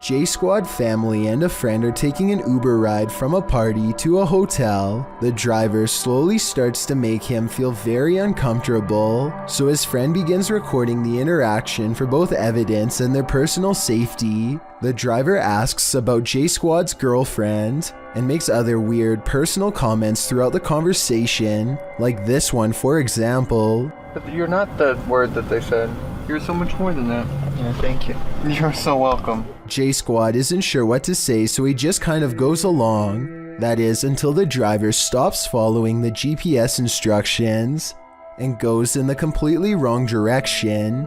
J Squad family and a friend are taking an Uber ride from a party to a hotel. The driver slowly starts to make him feel very uncomfortable, so his friend begins recording the interaction for both evidence and their personal safety. The driver asks about J Squad's girlfriend and makes other weird personal comments throughout the conversation, like this one for example. But you're not the word that they said. You're so much more than that. Yeah, thank you. You're so welcome. J Squad isn't sure what to say, so he just kind of goes along. That is, until the driver stops following the GPS instructions and goes in the completely wrong direction.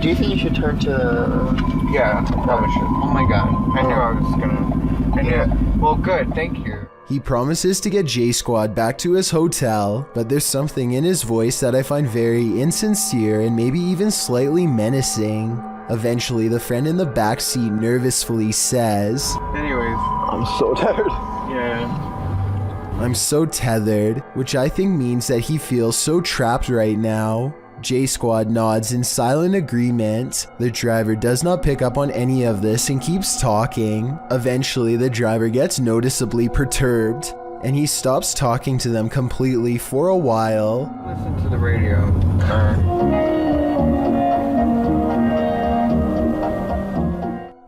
Do you think you should turn to... Yeah, probably should. Oh my god. I knew I was gonna... I knew it. Well, good. Thank you. He promises to get J Squad back to his hotel, but there's something in his voice that I find very insincere and maybe even slightly menacing. Eventually, the friend in the backseat nervously says, Anyways, I'm so tired. Yeah. I'm so tethered, which I think means that he feels so trapped right now. J Squad nods in silent agreement. The driver does not pick up on any of this and keeps talking. Eventually, the driver gets noticeably perturbed, and he stops talking to them completely for a while. Listen to the radio.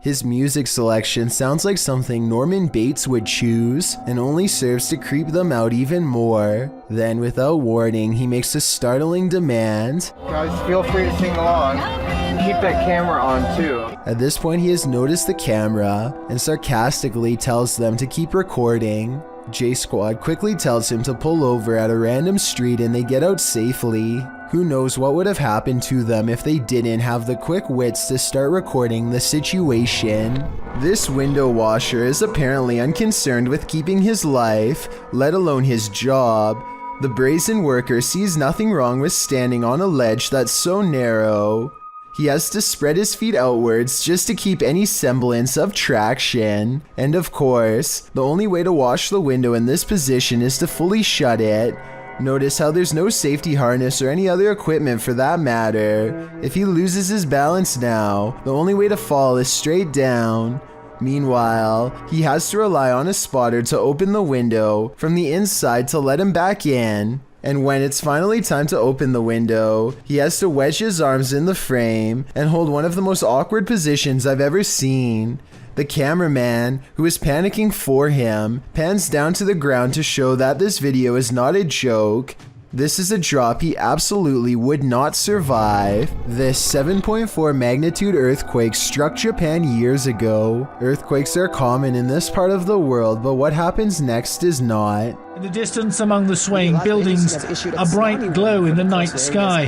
His music selection sounds like something Norman Bates would choose, and only serves to creep them out even more. Then, without warning, he makes a startling demand. Guys, feel free to sing along. Keep that camera on too. At this point, he has noticed the camera and sarcastically tells them to keep recording. J Squad quickly tells him to pull over at a random street and they get out safely. Who knows what would have happened to them if they didn't have the quick wits to start recording the situation. This window washer is apparently unconcerned with keeping his life, let alone his job. The brazen worker sees nothing wrong with standing on a ledge that's so narrow. He has to spread his feet outwards just to keep any semblance of traction. And of course, the only way to wash the window in this position is to fully shut it. Notice how there's no safety harness or any other equipment for that matter. If he loses his balance now, the only way to fall is straight down. Meanwhile, he has to rely on a spotter to open the window from the inside to let him back in. And when it's finally time to open the window, he has to wedge his arms in the frame and hold one of the most awkward positions I've ever seen. The cameraman, who is panicking for him, pans down to the ground to show that this video is not a joke. This is a drop he absolutely would not survive. This 7.4 magnitude earthquake struck Japan years ago. Earthquakes are common in this part of the world, but what happens next is not. In the distance among the swaying buildings, a bright glow in the night sky,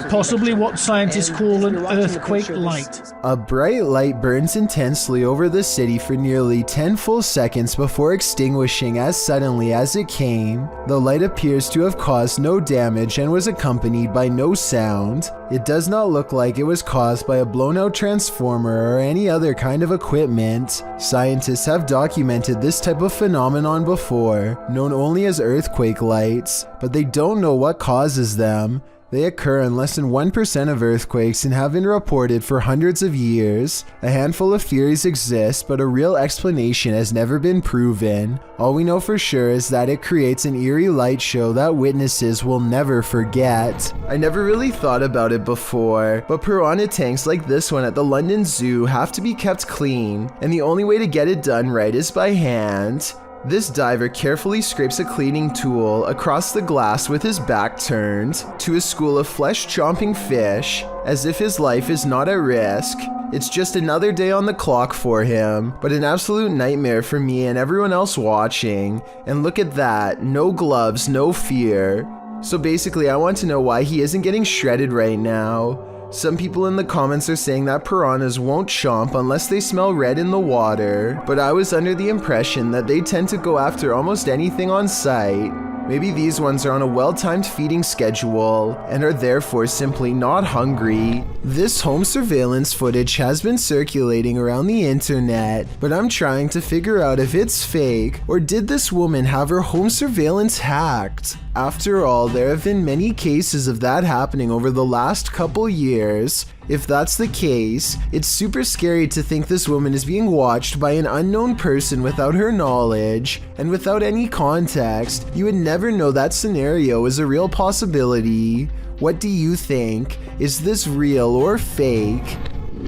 possibly what scientists call an earthquake light. A bright light burns intensely over the city for nearly 10 full seconds before extinguishing as suddenly as it came. The light appears to have caused no damage and was accompanied by no sound. It does not look like it was caused by a blown-out transformer or any other kind of equipment. Scientists have documented this type of phenomenon before, known only as earthquake lights, but they don't know what causes them. They occur in less than 1% of earthquakes and have been reported for hundreds of years. A handful of theories exist, but a real explanation has never been proven. All we know for sure is that it creates an eerie light show that witnesses will never forget. I never really thought about it before, but piranha tanks like this one at the London Zoo have to be kept clean, and the only way to get it done right is by hand. This diver carefully scrapes a cleaning tool across the glass with his back turned to a school of flesh-chomping fish, as if his life is not at risk. It's just another day on the clock for him, but an absolute nightmare for me and everyone else watching. And look at that, no gloves, no fear. So basically, I want to know why he isn't getting shredded right now. Some people in the comments are saying that piranhas won't chomp unless they smell red in the water, but I was under the impression that they tend to go after almost anything on sight. Maybe these ones are on a well-timed feeding schedule and are therefore simply not hungry. This home surveillance footage has been circulating around the internet, but I'm trying to figure out if it's fake or did this woman have her home surveillance hacked? After all, there have been many cases of that happening over the last couple years, If that's the case, it's super scary to think this woman is being watched by an unknown person without her knowledge, and without any context. You would never know that scenario is a real possibility. What do you think? Is this real or fake?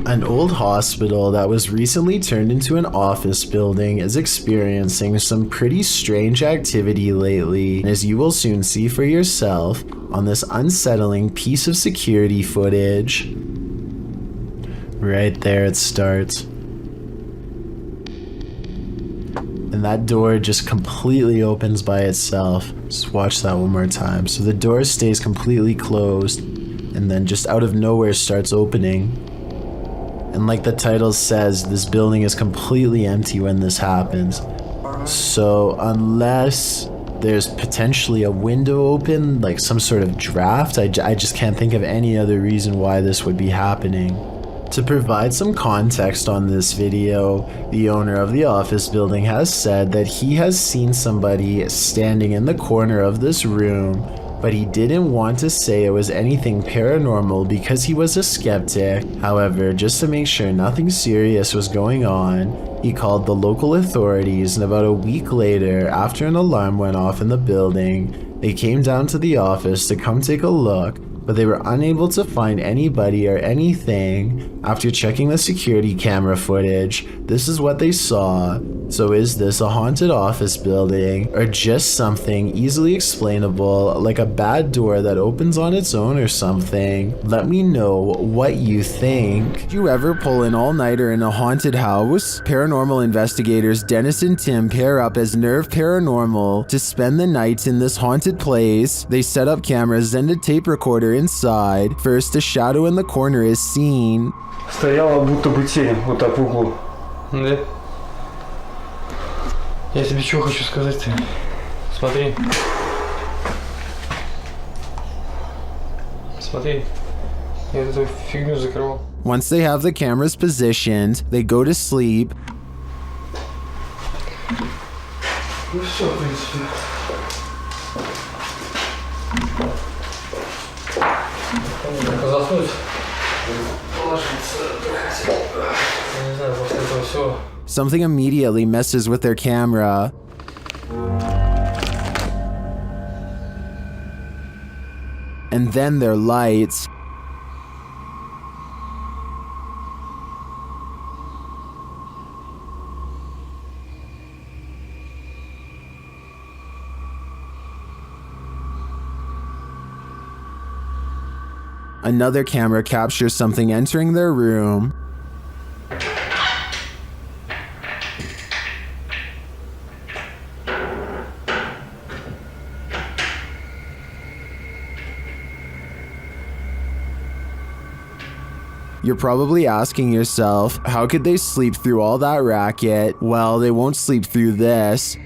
An old hospital that was recently turned into an office building is experiencing some pretty strange activity lately, as you will soon see for yourself on this unsettling piece of security footage. Right there it starts. And that door just completely opens by itself. Just watch that one more time. So the door stays completely closed, and then just out of nowhere starts opening. And like the title says, this building is completely empty when this happens. So unless there's potentially a window open, like some sort of draft, I just can't think of any other reason why this would be happening. To provide some context on this video, the owner of the office building has said that he has seen somebody standing in the corner of this room, but he didn't want to say it was anything paranormal because he was a skeptic. However, just to make sure nothing serious was going on, he called the local authorities, and about a week later, after an alarm went off in the building, they came down to the office to come take a look, but they were unable to find anybody or anything. After checking the security camera footage, this is what they saw. So is this a haunted office building, or just something easily explainable, like a bad door that opens on its own or something? Let me know what you think. Did you ever pull an all-nighter in a haunted house? Paranormal investigators Dennis and Tim pair up as Nerve Paranormal to spend the night in this haunted place. They set up cameras and a tape recorder inside. First, a shadow in the corner is seen. Стояла будто бы тень вот так в углу. Да? Я тебе что хочу сказать-то? Смотри. Смотри. Я эту фигню закрывал. Once they have the cameras positioned, they go to sleep. Ну все, в принципе. Заснуть. Ложиться. Я не знаю, после этого все. Something immediately messes with their camera. And then their lights. Another camera captures something entering their room. You're probably asking yourself, how could they sleep through all that racket? Well, they won't sleep through this.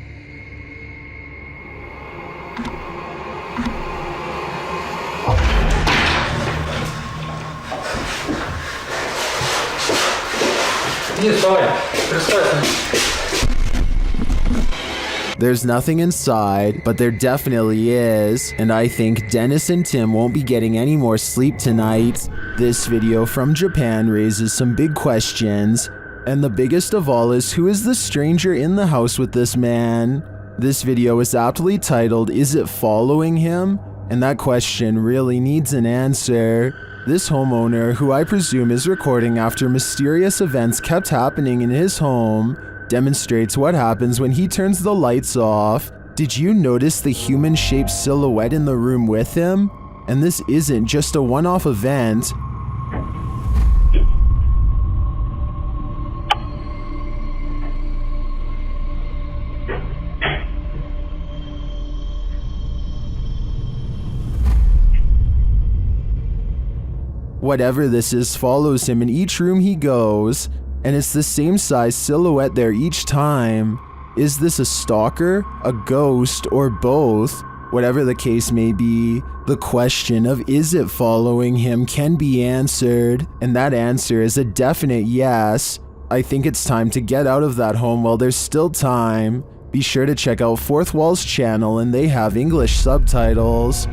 There's nothing inside, but there definitely is, and I think Dennis and Tim won't be getting any more sleep tonight. This video from Japan raises some big questions, and the biggest of all is, who is the stranger in the house with this man? This video is aptly titled, "Is it following him?" And that question really needs an answer. This homeowner, who I presume is recording after mysterious events kept happening in his home, demonstrates what happens when he turns the lights off. Did you notice the human-shaped silhouette in the room with him? And this isn't just a one-off event. Whatever this is follows him in each room he goes, and it's the same size silhouette there each time. Is this a stalker, a ghost, or both? Whatever the case may be, the question of is it following him can be answered, and that answer is a definite yes. I think it's time to get out of that home while there's still time. Be sure to check out Fourth Wall's channel, and they have English subtitles.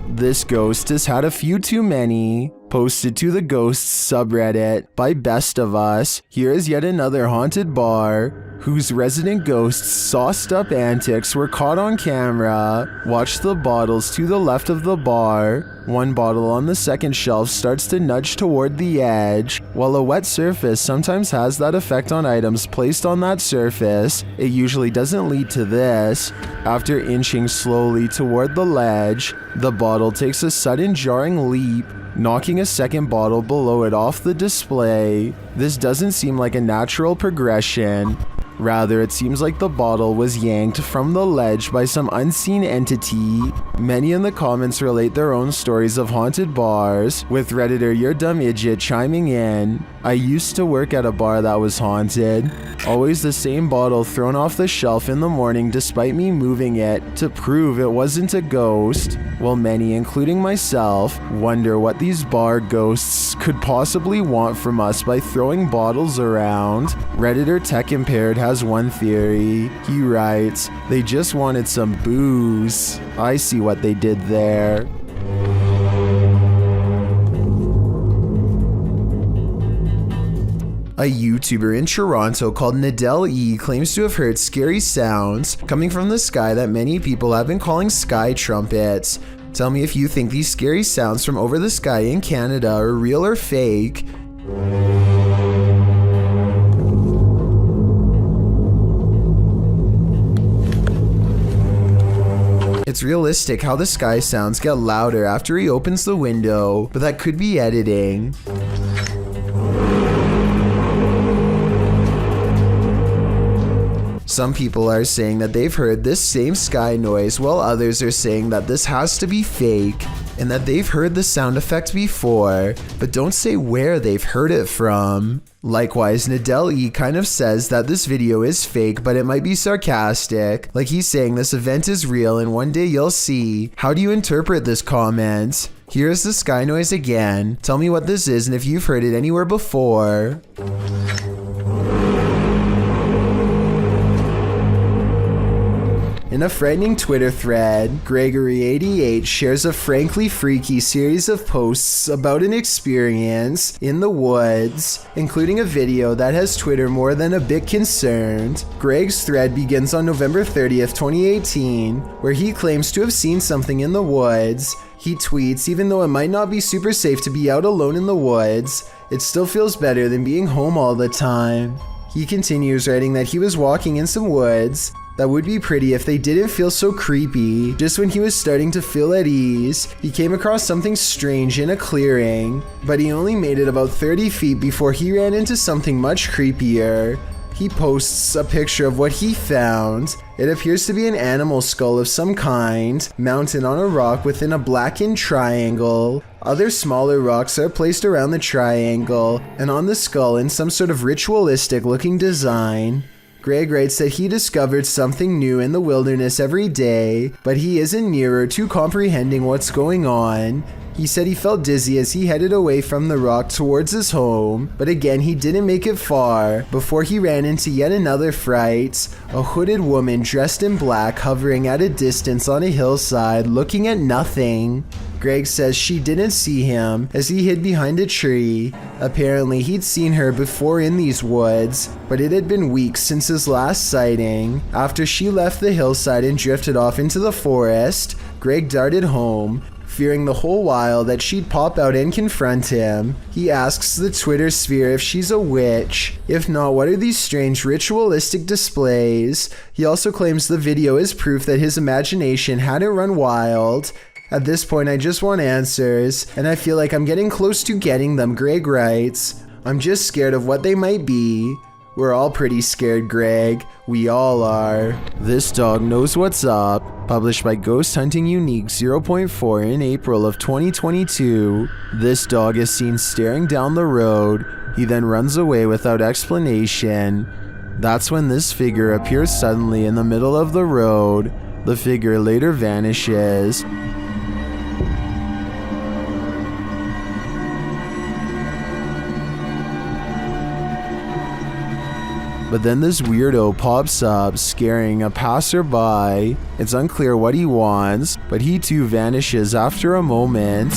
This ghost has had a few too many. Posted to the Ghosts subreddit by Best of Us, here is yet another haunted bar whose resident ghosts' sauced-up antics were caught on camera. Watch the bottles to the left of the bar. One bottle on the second shelf starts to nudge toward the edge. While a wet surface sometimes has that effect on items placed on that surface, it usually doesn't lead to this. After inching slowly toward the ledge, the bottle takes a sudden jarring leap, knocking a second bottle below it off the display. This doesn't seem like a natural progression. Rather, it seems like the bottle was yanked from the ledge by some unseen entity. Many in the comments relate their own stories of haunted bars, with Redditor Your Dumb Idiot chiming in. I used to work at a bar that was haunted. Always the same bottle thrown off the shelf in the morning despite me moving it to prove it wasn't a ghost. Well, many, including myself, wonder what these bar ghosts could possibly want from us by throwing bottles around. Redditor Tech Impaired has one theory. He writes, they just wanted some booze. I see what they did there. A YouTuber in Toronto called Nadell E claims to have heard scary sounds coming from the sky that many people have been calling sky trumpets. Tell me if you think these scary sounds from over the sky in Canada are real or fake. It's realistic how the sky sounds get louder after he opens the window, but that could be editing. Some people are saying that they've heard this same sky noise, while others are saying that this has to be fake and that they've heard the sound effect before, but don't say where they've heard it from. Likewise, Nadell E kind of says that this video is fake, but it might be sarcastic, like he's saying this event is real and one day you'll see. How do you interpret this comment? Here's the sky noise again. Tell me what this is and if you've heard it anywhere before. In a frightening Twitter thread, Gregory88 shares a frankly freaky series of posts about an experience in the woods, including a video that has Twitter more than a bit concerned. Greg's thread begins on November 30th, 2018, where he claims to have seen something in the woods. He tweets, even though it might not be super safe to be out alone in the woods, it still feels better than being home all the time. He continues writing that he was walking in some woods that would be pretty if they didn't feel so creepy. Just when he was starting to feel at ease, he came across something strange in a clearing, but he only made it about 30 feet before he ran into something much creepier. He posts a picture of what he found. It appears to be an animal skull of some kind, mounted on a rock within a blackened triangle. Other smaller rocks are placed around the triangle, and on the skull in some sort of ritualistic looking design. Greg writes that he discovered something new in the wilderness every day, but he isn't nearer to comprehending what's going on. He said he felt dizzy as he headed away from the rock towards his home, but again he didn't make it far before he ran into yet another fright. A hooded woman dressed in black hovering at a distance on a hillside looking at nothing. Greg says she didn't see him as he hid behind a tree. Apparently he'd seen her before in these woods, but it had been weeks since his last sighting. After she left the hillside and drifted off into the forest, Greg darted home, fearing the whole while that she'd pop out and confront him. He asks the Twitter sphere if she's a witch. If not, what are these strange ritualistic displays? He also claims the video is proof that his imagination hadn't run wild. At this point, I just want answers, and I feel like I'm getting close to getting them, Greg writes. I'm just scared of what they might be. We're all pretty scared, Greg. We all are. This Dog Knows What's Up, published by Ghost Hunting Unique 0.4 in April of 2022. This dog is seen staring down the road. He then runs away without explanation. That's when this figure appears suddenly in the middle of the road. The figure later vanishes. But then this weirdo pops up, scaring a passerby. It's unclear what he wants, but he too vanishes after a moment.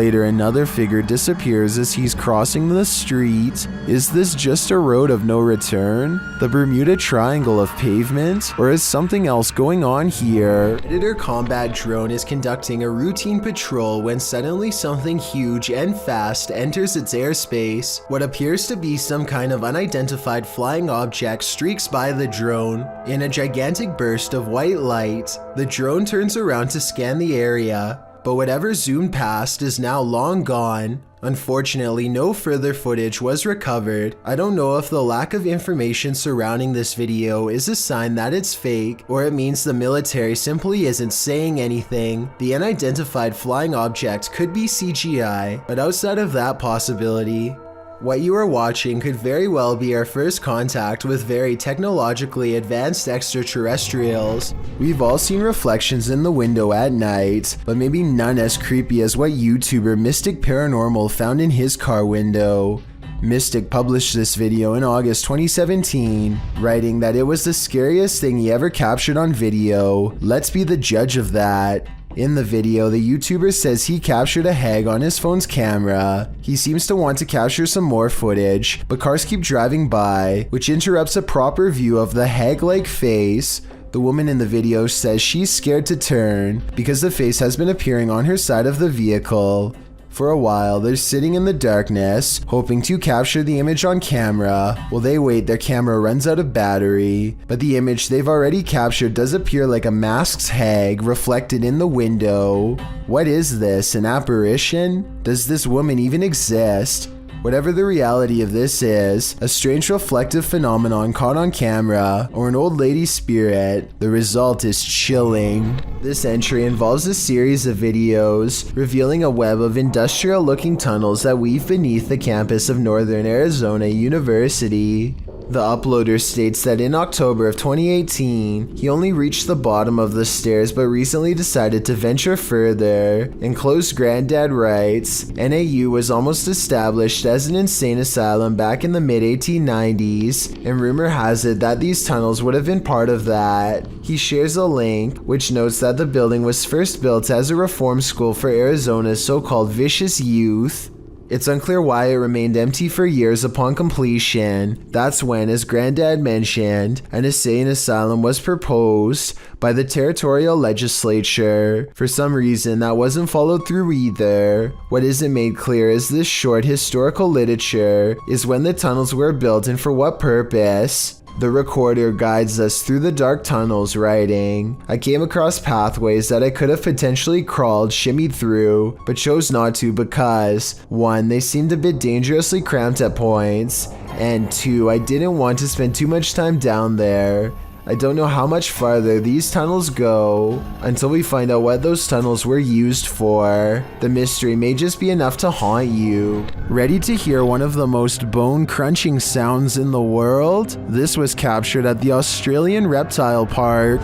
Later, another figure disappears as he's crossing the street. Is this just a road of no return? The Bermuda Triangle of pavement? Or is something else going on here? Predator combat drone is conducting a routine patrol when suddenly something huge and fast enters its airspace. What appears to be some kind of unidentified flying object streaks by the drone. In a gigantic burst of white light, the drone turns around to scan the area, but whatever zoomed past is now long gone. Unfortunately, no further footage was recovered. I don't know if the lack of information surrounding this video is a sign that it's fake, or it means the military simply isn't saying anything. The unidentified flying object could be CGI, but outside of that possibility, what you are watching could very well be our first contact with very technologically advanced extraterrestrials. We've all seen reflections in the window at night, but maybe none as creepy as what YouTuber Mystic Paranormal found in his car window. Mystic published this video in August 2017, writing that it was the scariest thing he ever captured on video. Let's be the judge of that. In the video, the YouTuber says he captured a hag on his phone's camera. He seems to want to capture some more footage, but cars keep driving by, which interrupts a proper view of the hag-like face. The woman in the video says she's scared to turn because the face has been appearing on her side of the vehicle. For a while, they're sitting in the darkness, hoping to capture the image on camera. While they wait, their camera runs out of battery, but the image they've already captured does appear like a masked hag reflected in the window. What is this, an apparition? Does this woman even exist? Whatever the reality of this is, a strange reflective phenomenon caught on camera, or an old lady's spirit, the result is chilling. This entry involves a series of videos revealing a web of industrial-looking tunnels that weave beneath the campus of Northern Arizona University. The uploader states that in October of 2018, he only reached the bottom of the stairs but recently decided to venture further. Enclosed Granddad writes, NAU was almost established as an insane asylum back in the mid-1890s, and rumor has it that these tunnels would have been part of that. He shares a link, which notes that the building was first built as a reform school for Arizona's so-called vicious youth. It's unclear why it remained empty for years upon completion. That's when, as Granddad mentioned, an insane asylum was proposed by the territorial legislature. For some reason, that wasn't followed through either. What isn't made clear is this short historical literature is when the tunnels were built and for what purpose. The recorder guides us through the dark tunnels, writing, I came across pathways that I could have potentially crawled, shimmied through, but chose not to because 1. They seemed a bit dangerously cramped at points, and 2. I didn't want to spend too much time down there. I don't know how much farther these tunnels go until we find out what those tunnels were used for. The mystery may just be enough to haunt you. Ready to hear one of the most bone-crunching sounds in the world? This was captured at the Australian Reptile Park.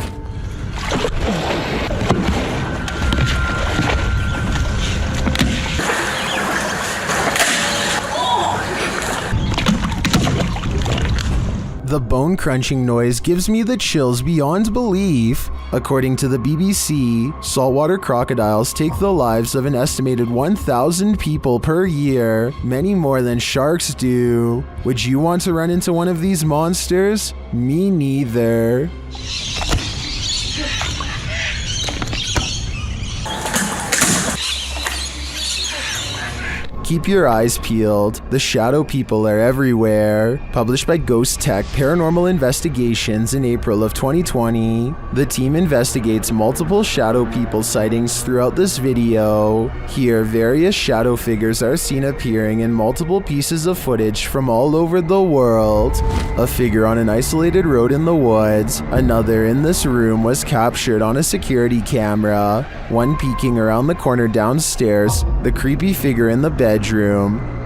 The bone-crunching noise gives me the chills beyond belief. According to the BBC, saltwater crocodiles take the lives of an estimated 1,000 people per year, many more than sharks do. Would you want to run into one of these monsters? Me neither. Keep your eyes peeled. The shadow people are everywhere. Published by Ghost Tech Paranormal Investigations in April of 2020. The team investigates multiple shadow people sightings throughout this video. Here, various shadow figures are seen appearing in multiple pieces of footage from all over the world. A figure on an isolated road in the woods. Another in this room was captured on a security camera. One peeking around the corner downstairs. The creepy figure in the bedroom.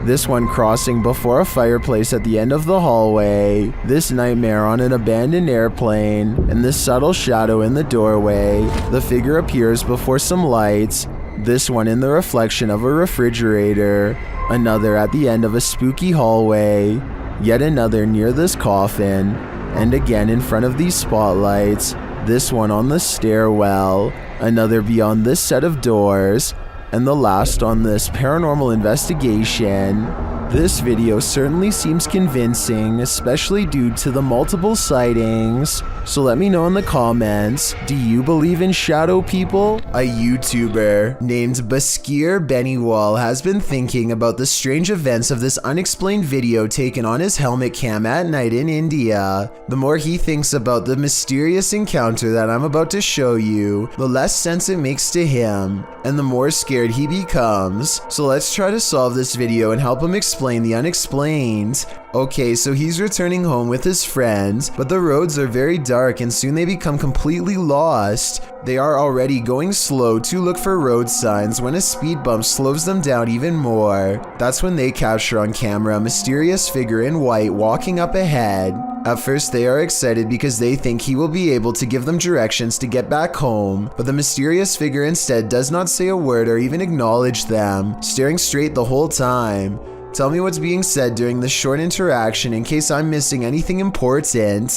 This one crossing before a fireplace at the end of the hallway. This nightmare on an abandoned airplane. And this subtle shadow in the doorway. The figure appears before some lights. This one in the reflection of a refrigerator. Another at the end of a spooky hallway. Yet another near this coffin. And again in front of these spotlights. This one on the stairwell. Another beyond this set of doors. And the last on this paranormal investigation. This video certainly seems convincing, especially due to the multiple sightings. So let me know in the comments, do you believe in shadow people? A YouTuber named Baskir Beniwal has been thinking about the strange events of this unexplained video taken on his helmet cam at night in India. The more he thinks about the mysterious encounter that I'm about to show you, the less sense it makes to him, and the more scared he becomes. So let's try to solve this video and help him explain the unexplained. Okay, so he's returning home with his friends, but the roads are very dark and soon they become completely lost. They are already going slow to look for road signs when a speed bump slows them down even more. That's when they capture on camera a mysterious figure in white walking up ahead. At first they are excited because they think he will be able to give them directions to get back home, but the mysterious figure instead does not say a word or even acknowledge them, staring straight the whole time. Tell me what's being said during this short interaction in case I'm missing anything important.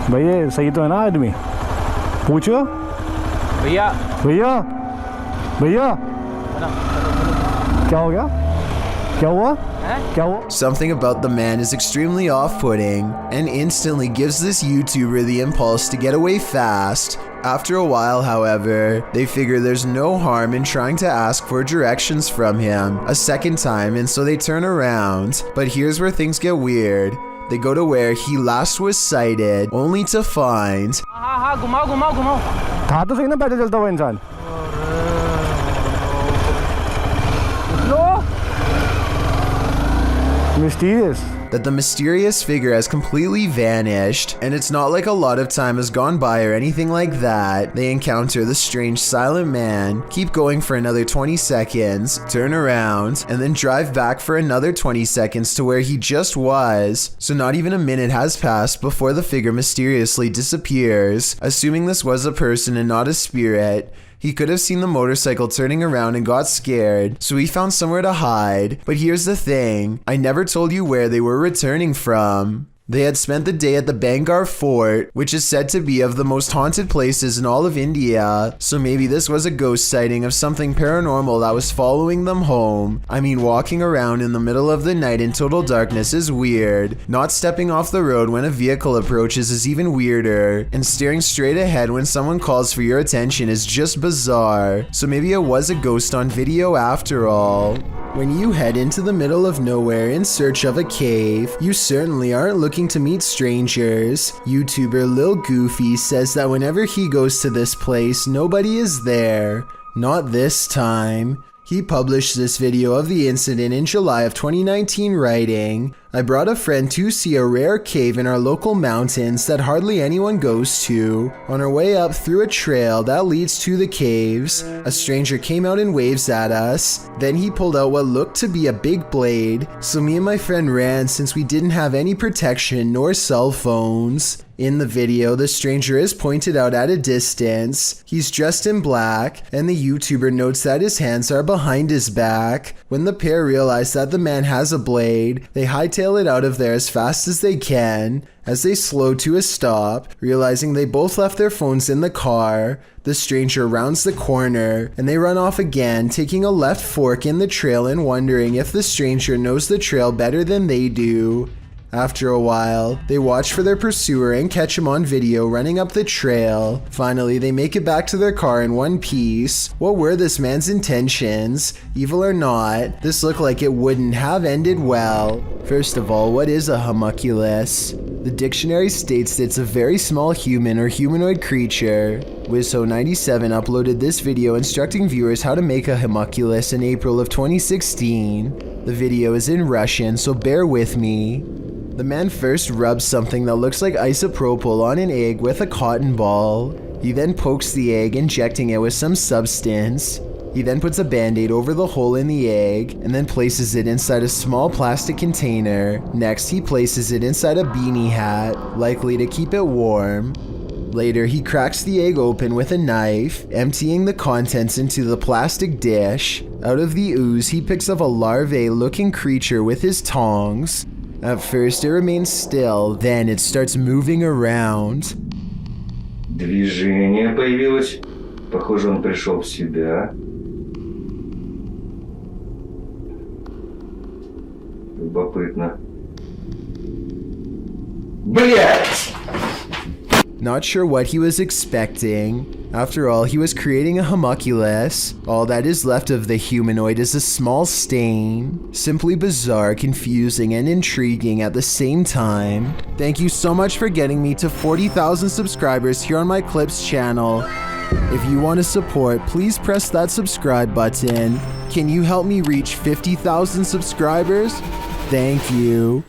भैया सही तो है ना आदमी? पूछो भैया भैया भैया क्या हो गया? क्या हुआ? Something about the man is extremely off-putting and instantly gives this YouTuber the impulse to get away fast. After a while, however, they figure there's no harm in trying to ask for directions from him a second time, and so they turn around. But here's where things get weird. They go to where he last was sighted, only to find... था तो सही ना पैदल चलता हुआ इंसान. Mysterious. That the mysterious figure has completely vanished, and it's not like a lot of time has gone by or anything like that. They encounter the strange silent man, keep going for another 20 seconds, turn around, and then drive back for another 20 seconds to where he just was. So not even a minute has passed before the figure mysteriously disappears. Assuming this was a person and not a spirit, he could have seen the motorcycle turning around and got scared, so he found somewhere to hide. But here's the thing, I never told you where they were returning from. They had spent the day at the Bangar Fort, which is said to be of the most haunted places in all of India, so maybe this was a ghost sighting of something paranormal that was following them home. I mean, walking around in the middle of the night in total darkness is weird. Not stepping off the road when a vehicle approaches is even weirder, and staring straight ahead when someone calls for your attention is just bizarre. So maybe it was a ghost on video after all. When you head into the middle of nowhere in search of a cave, you certainly aren't looking to meet strangers. YouTuber Lil Goofy says that whenever he goes to this place, nobody is there. Not this time. He published this video of the incident in July of 2019 writing, I brought a friend to see a rare cave in our local mountains that hardly anyone goes to. On our way up through a trail that leads to the caves, a stranger came out and waves at us. Then he pulled out what looked to be a big blade, so me and my friend ran since we didn't have any protection nor cell phones. In the video, the stranger is pointed out at a distance. He's dressed in black, and the YouTuber notes that his hands are behind his back. When the pair realize that the man has a blade, they hightail it out of there as fast as they can. As they slow to a stop, realizing they both left their phones in the car, the stranger rounds the corner, and they run off again, taking a left fork in the trail and wondering if the stranger knows the trail better than they do. After a while, they watch for their pursuer and catch him on video running up the trail. Finally, they make it back to their car in one piece. What were this man's intentions? Evil or not, this looked like it wouldn't have ended well. First of all, what is a homunculus? The dictionary states that it's a very small human or humanoid creature. Wizho97 uploaded this video instructing viewers how to make a homunculus in April of 2016. The video is in Russian, so bear with me. The man first rubs something that looks like isopropyl on an egg with a cotton ball. He then pokes the egg, injecting it with some substance. He then puts a band-aid over the hole in the egg, and then places it inside a small plastic container. Next, he places it inside a beanie hat, likely to keep it warm. Later, he cracks the egg open with a knife, emptying the contents into the plastic dish. Out of the ooze, he picks up a larvae-looking creature with his tongs. At first, it remains still, then it starts moving around. Движение появилось. Похоже, он пришел в себя. Любопытно. Блять! Not sure what he was expecting. After all, he was creating a homunculus. All that is left of the humanoid is a small stain. Simply bizarre, confusing, and intriguing at the same time. Thank you so much for getting me to 40,000 subscribers here on my Clips channel. If you want to support, please press that subscribe button. Can you help me reach 50,000 subscribers? Thank you.